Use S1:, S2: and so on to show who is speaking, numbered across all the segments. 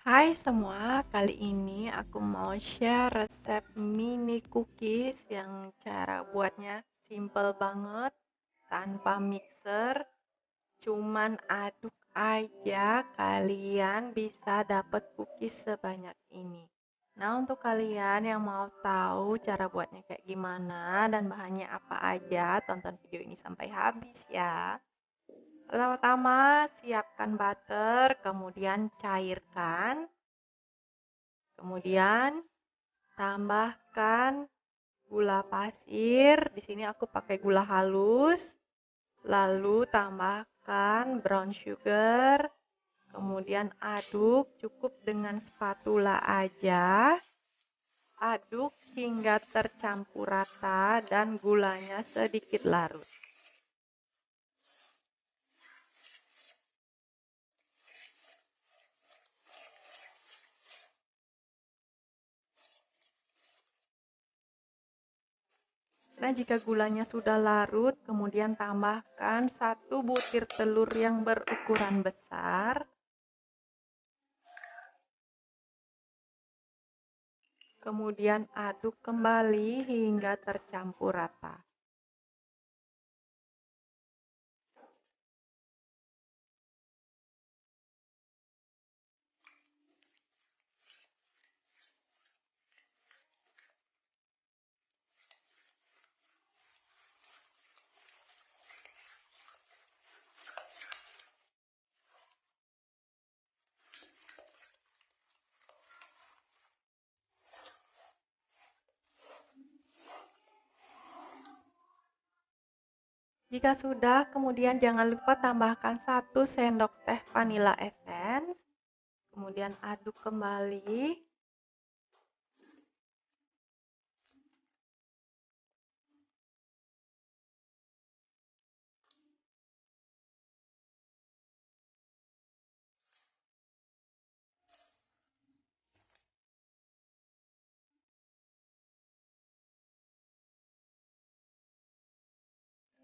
S1: Hai semua, kali ini aku mau share resep mini cookies yang cara buatnya simple banget, tanpa mixer, cuman aduk aja kalian bisa dapet cookies sebanyak ini. Nah, untuk kalian yang mau tahu cara buatnya kayak gimana dan bahannya apa aja, tonton video ini sampai habis ya. Pertama-tama siapkan butter, kemudian cairkan. Kemudian tambahkan gula pasir. Di sini aku pakai gula halus. Lalu tambahkan brown sugar. Kemudian aduk cukup dengan spatula aja. Aduk hingga tercampur rata dan gulanya sedikit larut. Nah, jika gulanya sudah larut, kemudian tambahkan 1 butir telur yang berukuran besar. Kemudian aduk kembali hingga tercampur rata. Jika sudah, kemudian jangan lupa tambahkan 1 sendok teh vanilla essence. Kemudian aduk kembali.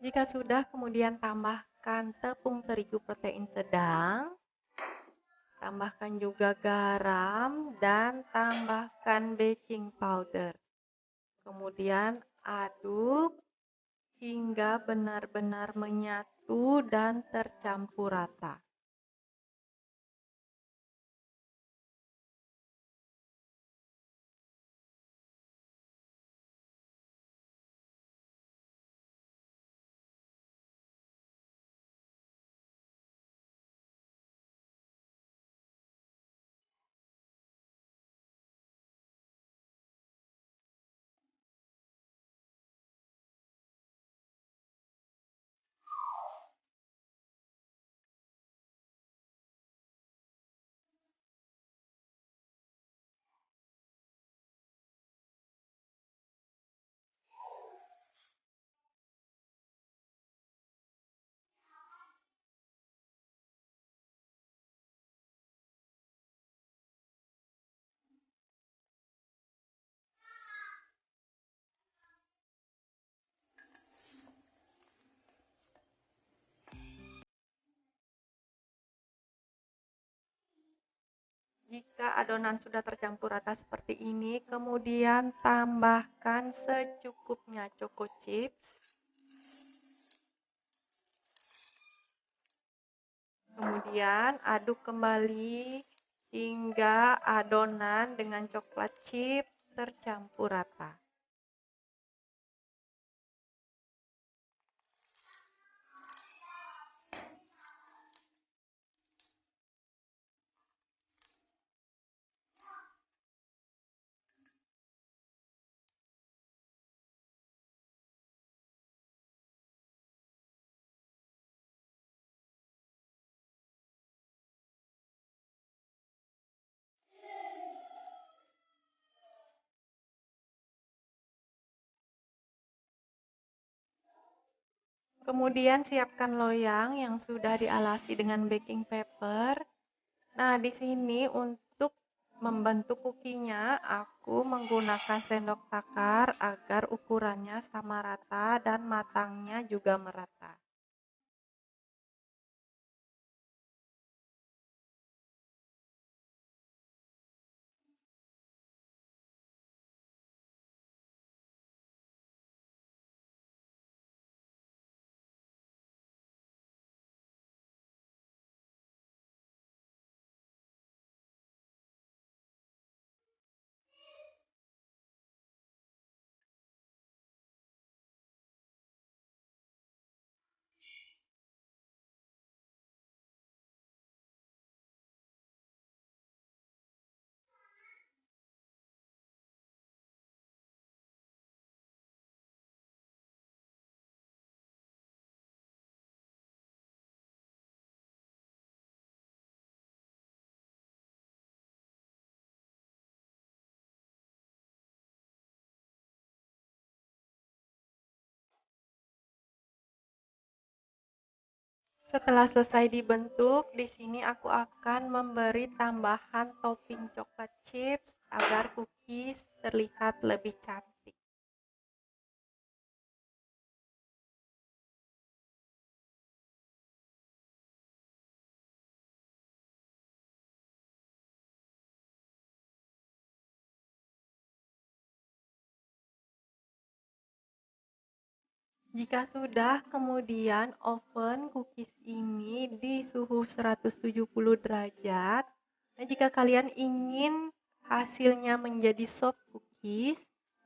S1: Jika sudah, kemudian tambahkan tepung terigu protein sedang. Tambahkan juga garam dan tambahkan baking powder. Kemudian aduk hingga benar-benar menyatu dan tercampur rata. Jika adonan sudah tercampur rata seperti ini, kemudian tambahkan secukupnya choco chips. Kemudian aduk kembali hingga adonan dengan coklat chip tercampur rata. Kemudian siapkan loyang yang sudah dialasi dengan baking paper. Nah, di sini untuk membentuk kukinya, aku menggunakan sendok takar agar ukurannya sama rata dan matangnya juga merata. Setelah selesai dibentuk, di sini aku akan memberi tambahan topping coklat chips agar cookies terlihat lebih cantik. Jika sudah, kemudian oven cookies ini di suhu 170 derajat. Nah, jika kalian ingin hasilnya menjadi soft cookies,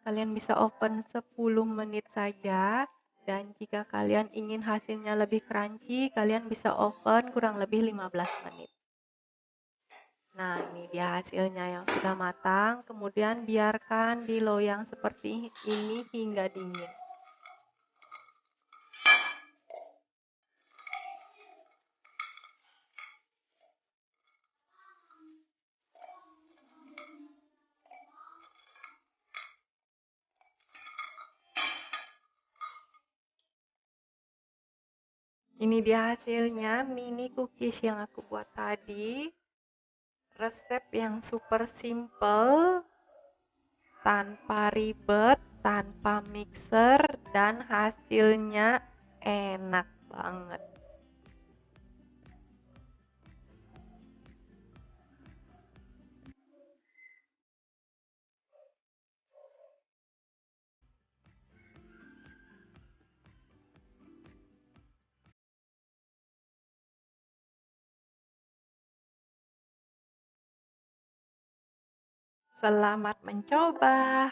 S1: kalian bisa oven 10 menit saja. Dan jika kalian ingin hasilnya lebih crunchy, kalian bisa oven kurang lebih 15 menit. Nah, ini dia hasilnya yang sudah matang. Kemudian biarkan di loyang seperti ini hingga dingin. Ini dia hasilnya mini cookies yang aku buat tadi. Resep yang super simple, tanpa ribet, tanpa mixer, dan hasilnya enak banget. Selamat mencoba!